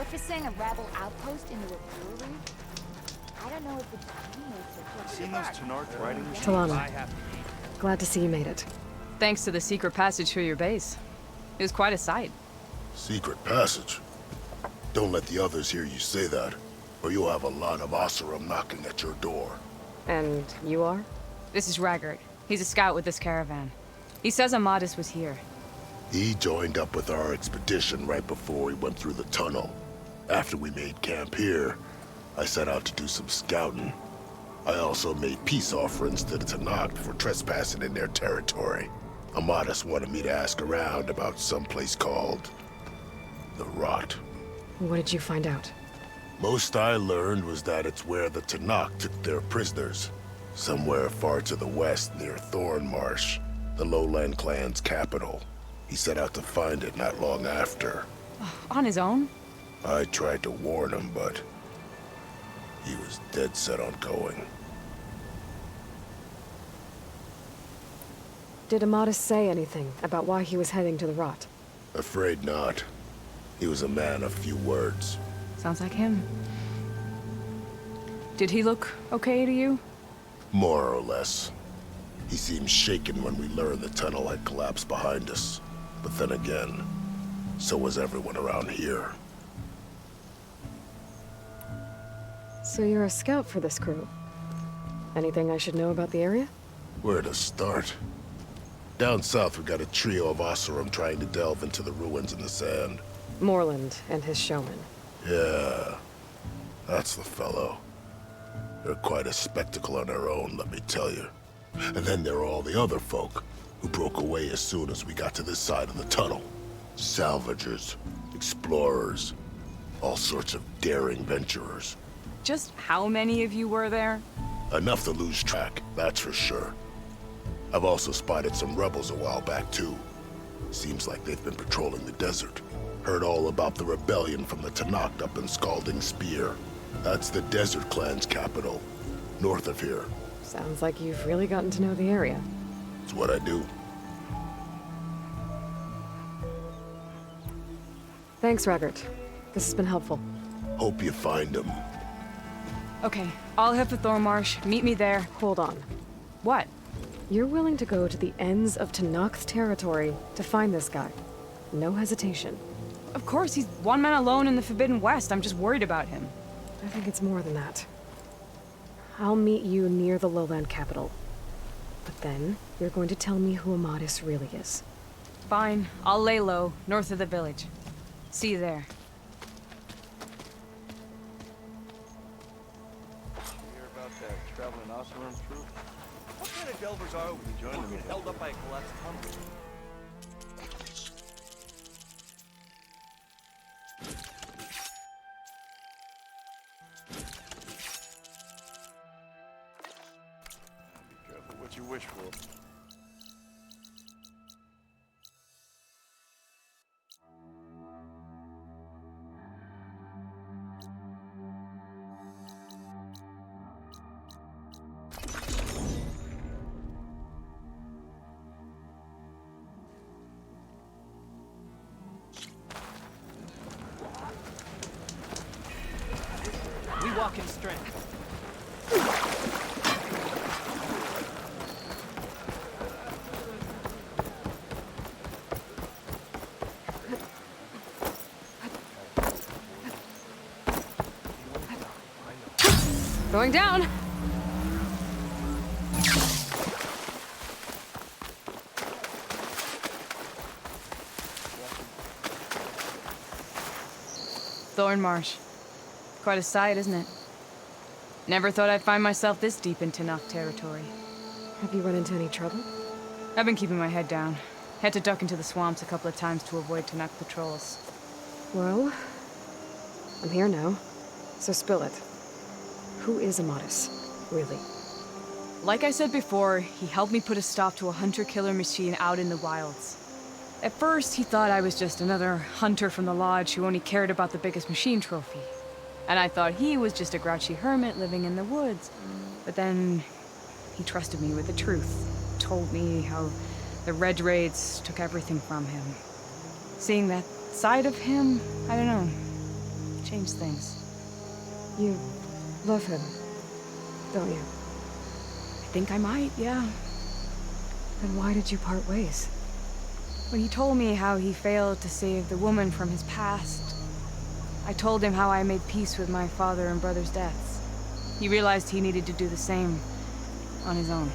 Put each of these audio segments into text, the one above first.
repurposing a rebel outpost into a brewery? I don't know if it's genius or just... Seen those Tenarth riding machines? Talana, glad to see you made it. Thanks to the secret passage through your base. It was quite a sight. Secret passage? Don't let the others hear you say that, or you'll have a lot of Oseram knocking at your door. And you are? This is Raggart. He's a scout with this caravan. He says Amadis was here. He joined up with our expedition right before we went through the tunnel. After we made camp here, I set out to do some scouting. I also made peace offerings to the Tenakth for trespassing in their territory. Amadis wanted me to ask around about some place called the Rot. What did you find out? Most I learned was that it's where the Tenakth took their prisoners. Somewhere far to the west near Thornmarsh, the Lowland clan's capital. He set out to find it not long after. On his own? I tried to warn him, but he was dead set on going. Did Amadis say anything about why he was heading to the Rot? Afraid not. He was a man of few words. Sounds like him. Did he look okay to you? More or less. He seemed shaken when we learned the tunnel had collapsed behind us. But then again, so was everyone around here. So you're a scout for this crew. Anything I should know about the area? Where to start? Down south we got a trio of Oseram trying to delve into the ruins in the sand. Moreland and his showman. Yeah, that's the fellow. They're quite a spectacle on their own, let me tell you. And then there are all the other folk, who broke away as soon as we got to this side of the tunnel. Salvagers, explorers, all sorts of daring venturers. Just how many of you were there? Enough to lose track, that's for sure. I've also spotted some rebels a while back, too. Seems like they've been patrolling the desert. Heard all about the rebellion from the Tenakth up in Scalding Spear. That's the Desert Clan's capital, north of here. Sounds like you've really gotten to know the area. It's what I do. Thanks, Raggart. This has been helpful. Hope you find him. Okay, I'll head for Thornmarsh. Meet me there. Hold on. What? You're willing to go to the ends of Tenakth territory to find this guy. No hesitation. Of course, he's one man alone in the Forbidden West. I'm just worried about him. I think it's more than that. I'll meet you near the lowland capital. But then, you're going to tell me who Amadis really is. Fine. I'll lay low, north of the village. See you there. Hear about that traveling Oseram troop? What kind of delvers are we? Join them, get held up by a collapsed tunnel. Be careful what you wish for. We walk in strength. Going down! Thornmarsh. Quite a sight, isn't it? Never thought I'd find myself this deep in Tenakth territory. Have you run into any trouble? I've been keeping my head down. Had to duck into the swamps a couple of times to avoid Tenakth patrols. Well, I'm here now, so spill it. Who is Amadis, really? Like I said before, he helped me put a stop to a hunter-killer machine out in the wilds. At first, he thought I was just another hunter from the lodge who only cared about the biggest machine trophy. And I thought he was just a grouchy hermit living in the woods. But then, he trusted me with the truth. Told me how the Red Raids took everything from him. Seeing that side of him, I don't know, changed things. You love him, don't you? I think I might, yeah. Then why did you part ways? When he told me how he failed to save the woman from his past, I told him how I made peace with my father and brother's deaths. He realized he needed to do the same on his own.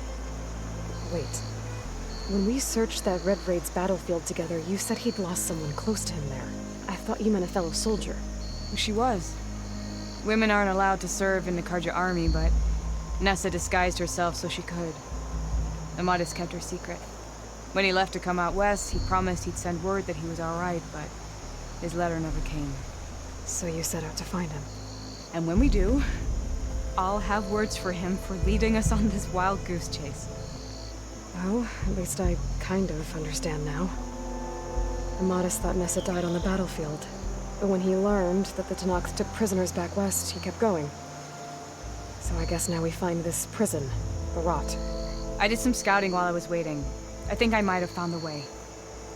Wait. When we searched that Red Raid's battlefield together, you said he'd lost someone close to him there. I thought you meant a fellow soldier. She was. Women aren't allowed to serve in the Karja army, but Nessa disguised herself so she could. Amadis kept her secret. When he left to come out west, he promised he'd send word that he was alright, but his letter never came. So you set out to find him. And when we do, I'll have words for him for leading us on this wild goose chase. Oh, at least I kind of understand now. Amadis thought Nessa died on the battlefield, but when he learned that the Tanakhs took prisoners back west, he kept going. So I guess now we find this prison, the Rot. I did some scouting while I was waiting. I think I might have found the way.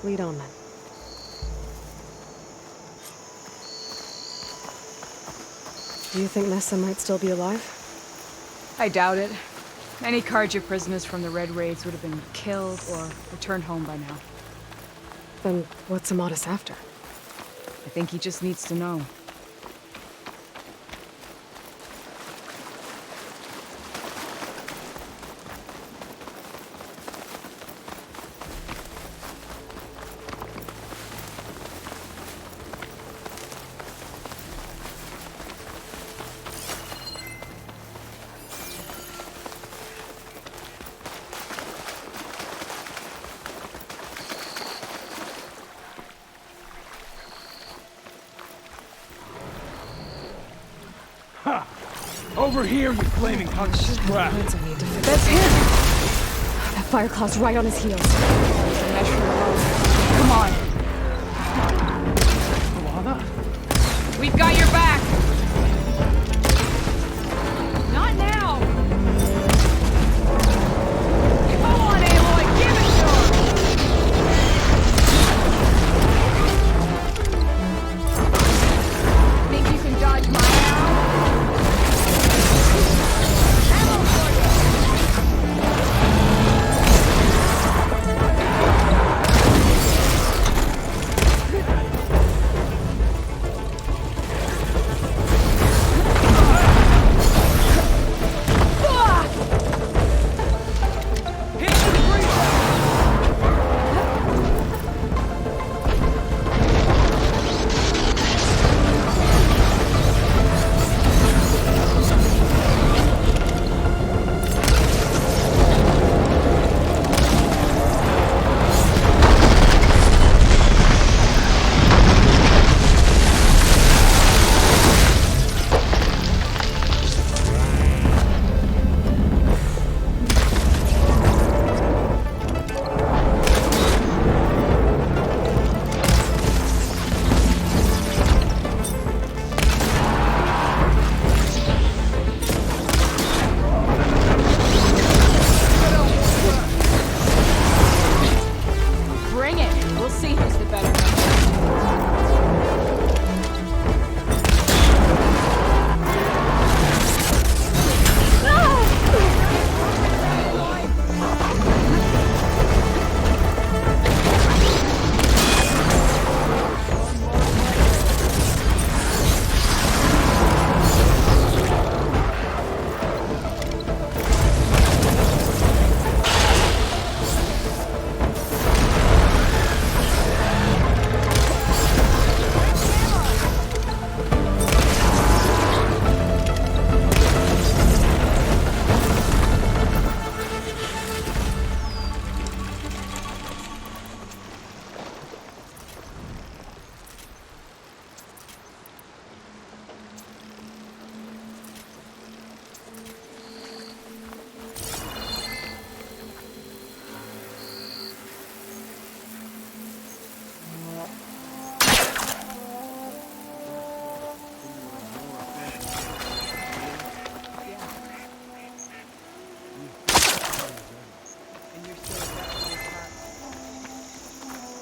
Lead on then. Do you think Nessa might still be alive? I doubt it. Any Karja prisoners from the Red Raids would have been killed or returned home by now. Then what's Amadis after? I think he just needs to know. Over here, you flaming hunk of scrap! That's him! That Fireclaw's right on his heels. Come on. Alana? We've got your back! Not now! Come on, Aloy, give it to him! Think you can dodge my arrow? Ammo for you!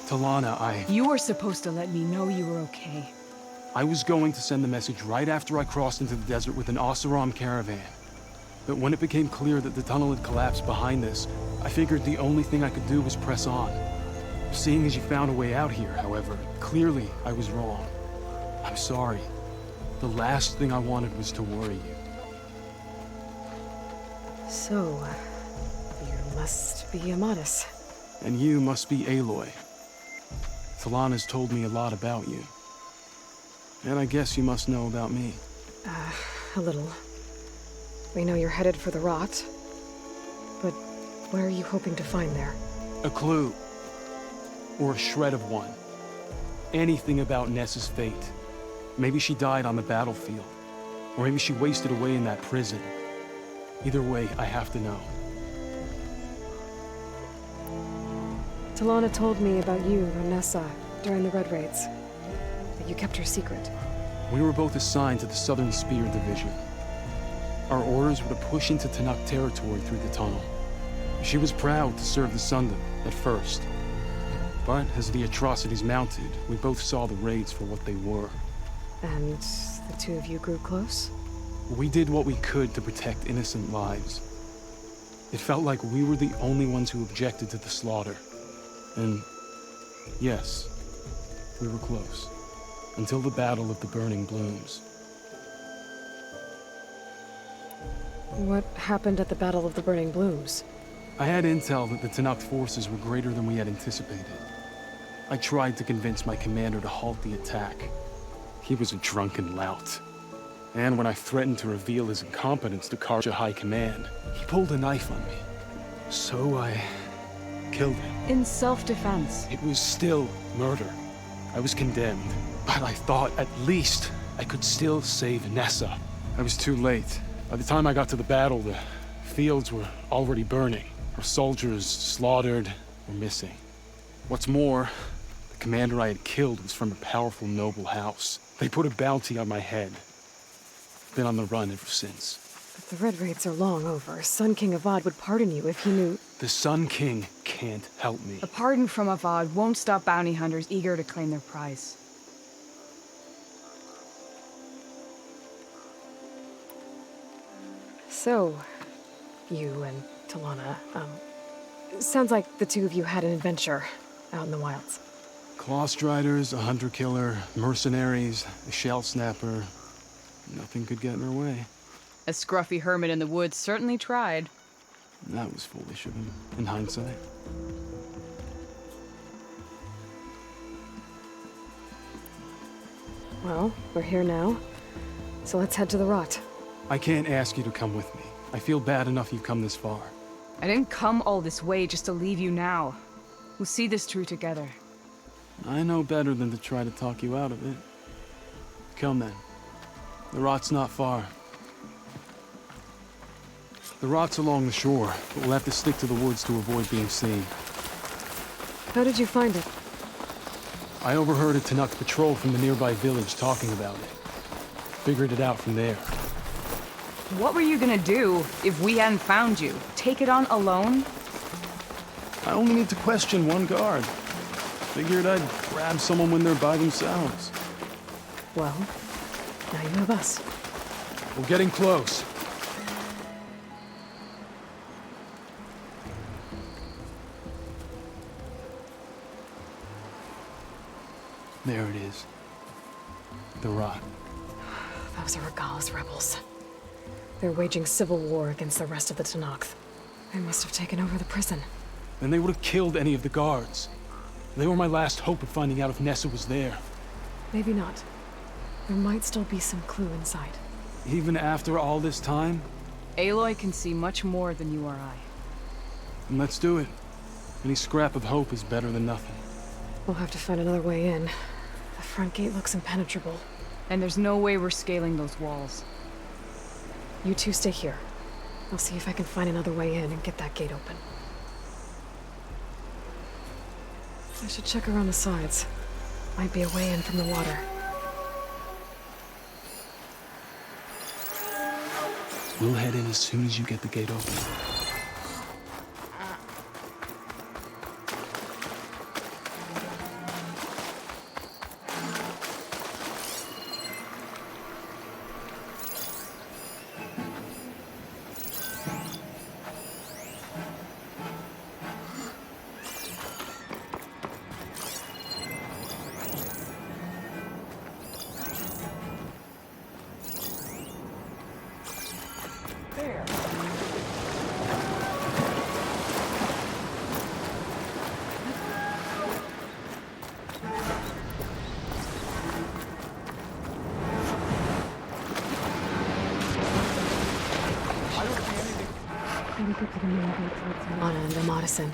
Talana, You were supposed to let me know you were okay. I was going to send the message right after I crossed into the desert with an Oseram caravan. But when it became clear that the tunnel had collapsed behind us, I figured the only thing I could do was press on. Seeing as you found a way out here, however, clearly I was wrong. I'm sorry. The last thing I wanted was to worry you. So, you must be Amatis. And you must be Aloy. Talana's told me a lot about you. And I guess you must know about me. A little. We know you're headed for the rot. But what are you hoping to find there? A clue. Or a shred of one. Anything about Nessa's fate. Maybe she died on the battlefield. Or maybe she wasted away in that prison. Either way, I have to know. Talana told me about you and Nessa during the Red Raids. That you kept her secret. We were both assigned to the Southern Spear Division. Our orders were to push into Tanakh territory through the tunnel. She was proud to serve the Sundom at first. But as the atrocities mounted, we both saw the raids for what they were. And the two of you grew close? We did what we could to protect innocent lives. It felt like we were the only ones who objected to the slaughter. And yes, we were close. Until the Battle of the Burning Blooms. What happened at the Battle of the Burning Blooms? I had intel that the Tanakh forces were greater than we had anticipated. I tried to convince my commander to halt the attack. He was a drunken lout. And when I threatened to reveal his incompetence to Karja High Command, he pulled a knife on me. So I killed him. In self-defense. It was still murder. I was condemned. But I thought at least I could still save Nessa. I was too late. By the time I got to the battle, the fields were already burning. Our soldiers slaughtered or missing. What's more, the commander I had killed was from a powerful noble house. They put a bounty on my head. Been on the run ever since. But the Red Raids are long over. Sun King Avad would pardon you if he knew... The Sun King can't help me. A pardon from Avad won't stop bounty hunters eager to claim their prize. So, you and Talana, sounds like the two of you had an adventure out in the wilds. Clawstriders, a hunter-killer, mercenaries, a shell snapper. Nothing could get in our way. A scruffy hermit in the woods certainly tried. That was foolish of him, in hindsight. Well, we're here now, so let's head to the rot. I can't ask you to come with me. I feel bad enough you've come this far. I didn't come all this way just to leave you now. We'll see this through together. I know better than to try to talk you out of it. Come then. The rot's not far. The rot's along the shore, but we'll have to stick to the woods to avoid being seen. How did you find it? I overheard a Tanakh patrol from the nearby village talking about it. Figured it out from there. What were you gonna do if we hadn't found you? Take it on alone? I only need to question one guard. Figured I'd grab someone when they're by themselves. Well, now you have us. We're getting close. There it is. The rot. Those are Regala's rebels. They're waging civil war against the rest of the Tanakh. They must have taken over the prison. Then they would have killed any of the guards. They were my last hope of finding out if Nessa was there. Maybe not. There might still be some clue inside. Even after all this time? Aloy can see much more than you or I. Then let's do it. Any scrap of hope is better than nothing. We'll have to find another way in. The front gate looks impenetrable. And there's no way we're scaling those walls. You two stay here. I'll see if I can find another way in and get that gate open. I should check around the sides. Might be a way in from the water. We'll head in as soon as you get the gate open. Anna and Amadison.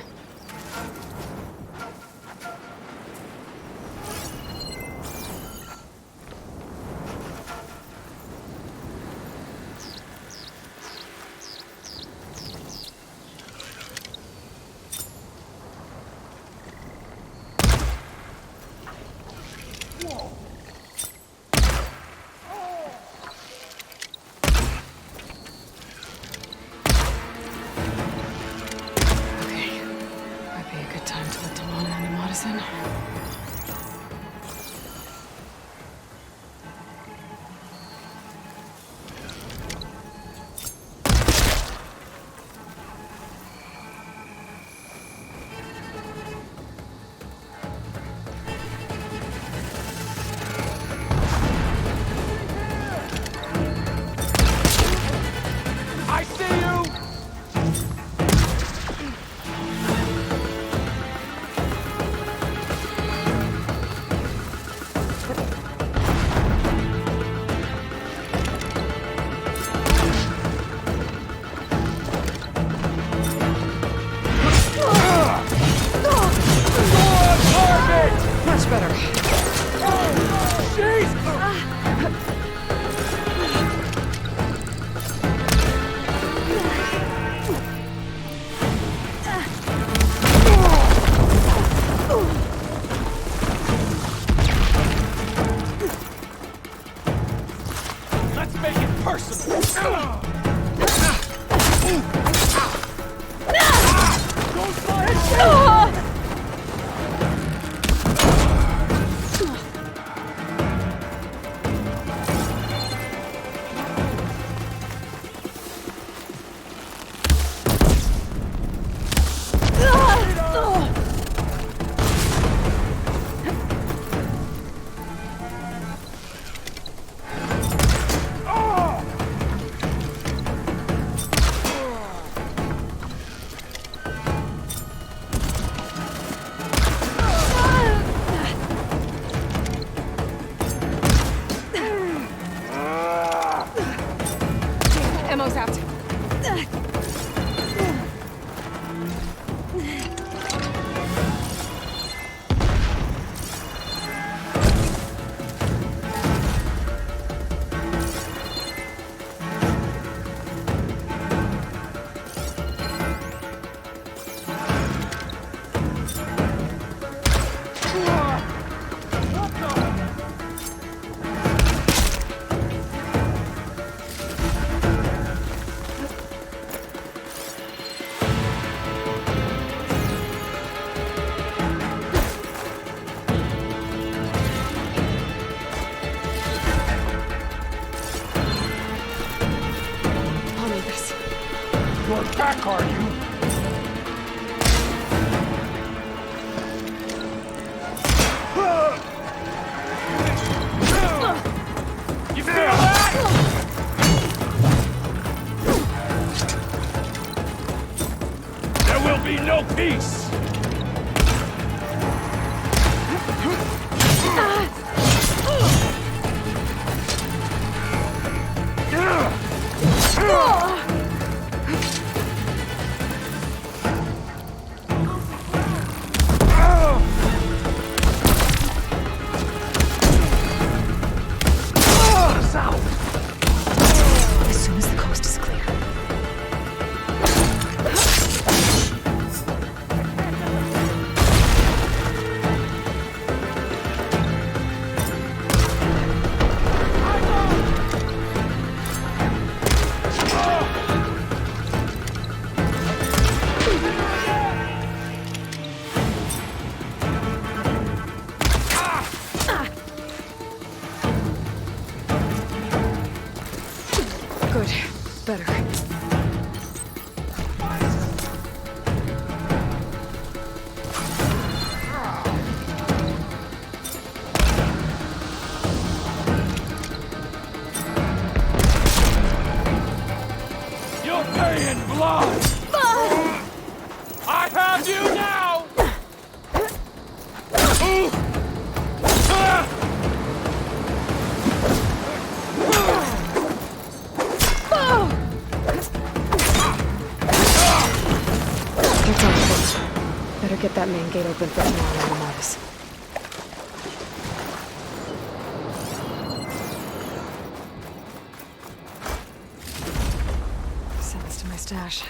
Back, are you? You feel that? There will be no peace. that main gate open for tomorrow, Modus. Send this to my stash.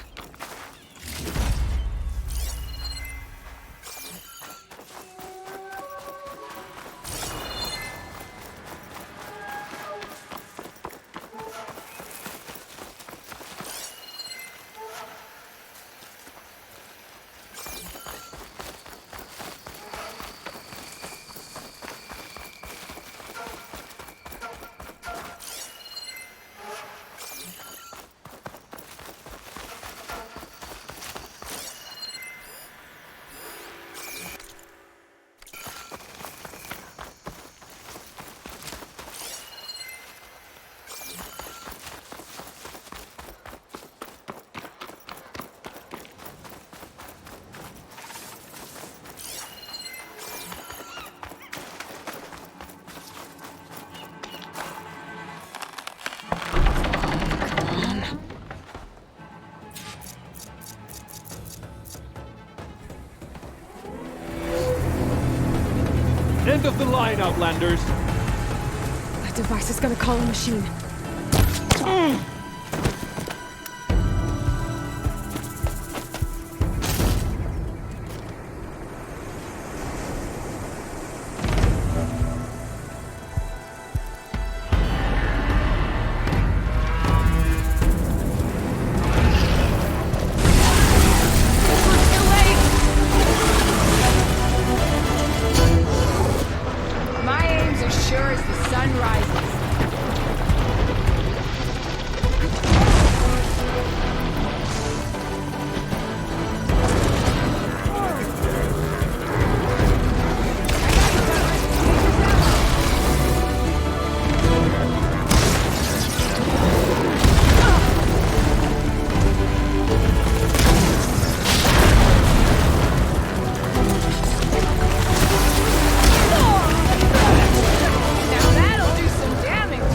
End of the line, Outlanders! That device is gonna call a machine. My aim's as sure as the sun rises. Now that'll do some damage.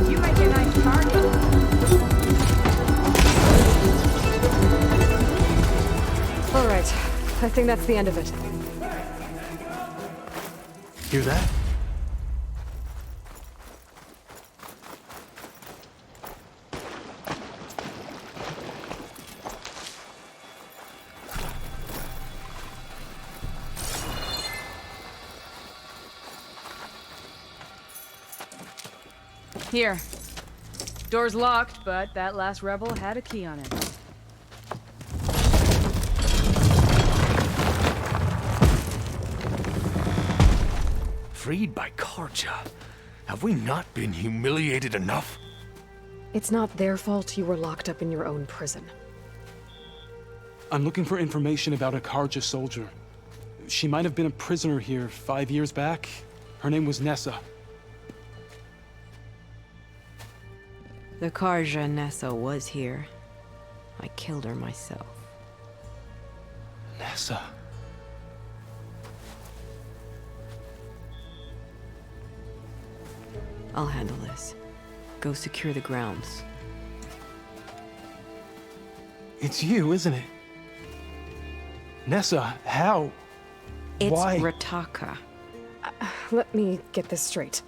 You make a nice target. All right, I think that's the end of it. Hear that? Here. Door's locked, but that last rebel had a key on it. Freed by Karja. Have we not been humiliated enough? It's not their fault you were locked up in your own prison. I'm looking for information about a Karja soldier. She might have been a prisoner here 5 years back. Her name was Nessa. The Karja Nessa was here. I killed her myself. Nessa. I'll handle this. Go secure the grounds. It's you, isn't it? Nessa, how? It's Why? Rataka. Let me get this straight.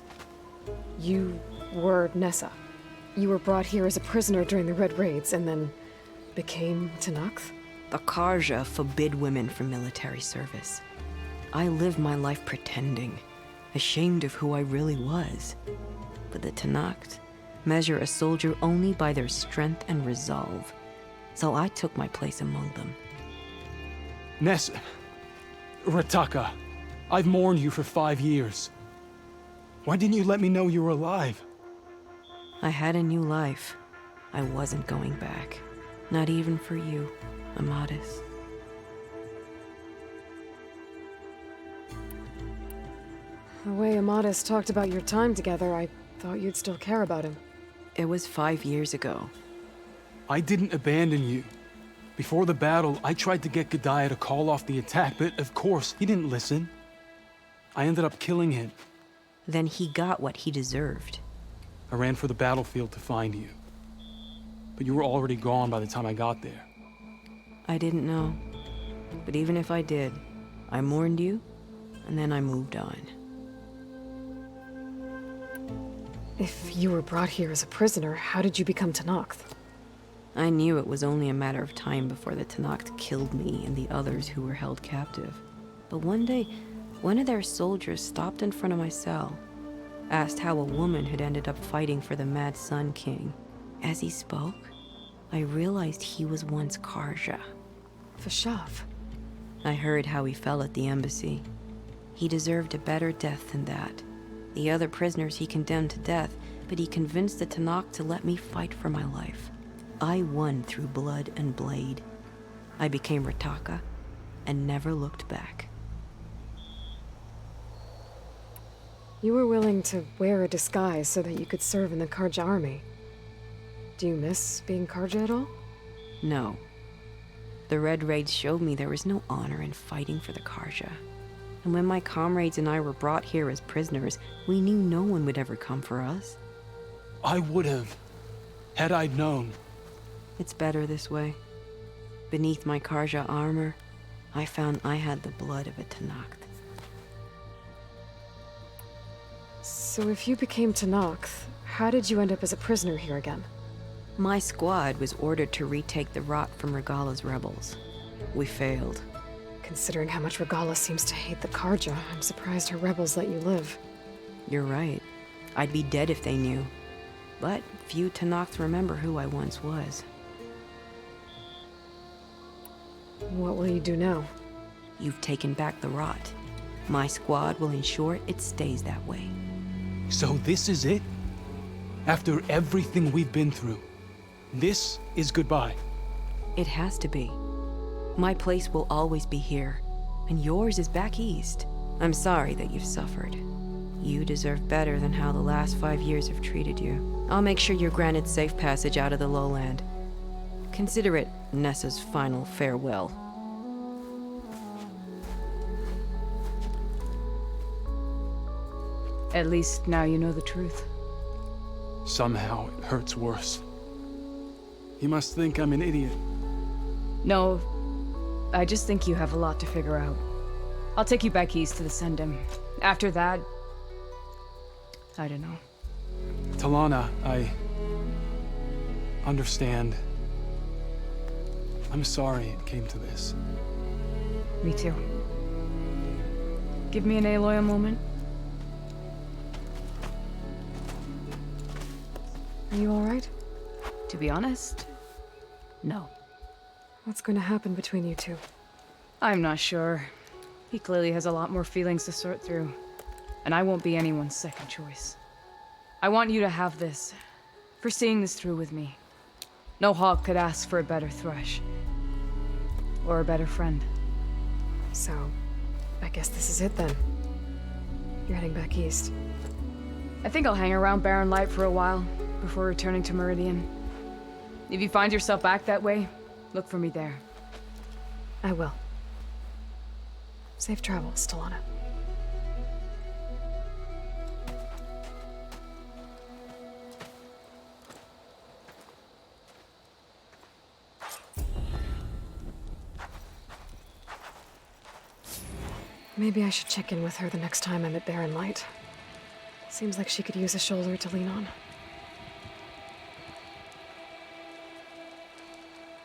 You were Nessa. You were brought here as a prisoner during the Red Raids and then became Tenakth? The Karja forbid women from military service. I lived my life pretending, ashamed of who I really was. But the Tenakth measure a soldier only by their strength and resolve. So I took my place among them. Nessa. Rataka. I've mourned you for 5 years. Why didn't you let me know you were alive? I had a new life. I wasn't going back. Not even for you, Amadis. The way Amadis talked about your time together, I thought you'd still care about him. It was 5 years ago. I didn't abandon you. Before the battle, I tried to get G'daiah to call off the attack, but of course, he didn't listen. I ended up killing him. Then he got what he deserved. I ran for the battlefield to find you. But you were already gone by the time I got there. I didn't know. But even if I did, I mourned you, and then I moved on. If you were brought here as a prisoner, how did you become Tenakth? I knew it was only a matter of time before the Tenakth killed me and the others who were held captive. But one day, one of their soldiers stopped in front of my cell, asked how a woman had ended up fighting for the Mad Sun King. As he spoke, I realized he was once Karja. Vashav. I heard how he fell at the embassy. He deserved a better death than that. The other prisoners he condemned to death, but he convinced the Tenakth to let me fight for my life. I won through blood and blade. I became Rataka and never looked back. You were willing to wear a disguise so that you could serve in the Karja army. Do you miss being Karja at all? No. The Red Raids showed me there was no honor in fighting for the Karja. And when my comrades and I were brought here as prisoners, we knew no one would ever come for us. I would have, had I known. It's better this way. Beneath my Karja armor, I found I had the blood of a Tenakth. So if you became Tenakth, how did you end up as a prisoner here again? My squad was ordered to retake the Rot from Regala's rebels. We failed. Considering how much Regala seems to hate the Karja, I'm surprised her rebels let you live. You're right. I'd be dead if they knew. But few Tenakth remember who I once was. What will you do now? You've taken back the Rot. My squad will ensure it stays that way. So this is it? After everything we've been through, this is goodbye. It has to be. My place will always be here, and yours is back east. I'm sorry that you've suffered. You deserve better than how the last 5 years have treated you. I'll make sure you're granted safe passage out of the lowland. Consider it Nessa's final farewell. At least now you know the truth. Somehow it hurts worse. You must think I'm an idiot. No, I just think you have a lot to figure out. I'll take you back east to the Sendem. After that, I don't know. Talana, I understand. I'm sorry it came to this. Me too. Give me an Aloy a moment. you all right? To be honest, no. What's going to happen between you two? I'm not sure. He clearly has a lot more feelings to sort through, and I won't be anyone's second choice. I want you to have this, for seeing this through with me. No hawk could ask for a better thrush. Or a better friend. So, I guess this is it then. You're heading back east. I think I'll hang around Barren Light for a while, before returning to Meridian. If you find yourself back that way, look for me there. I will. Safe travels, Talana. Maybe I should check in with her the next time I'm at Barren Light. Seems like she could use a shoulder to lean on.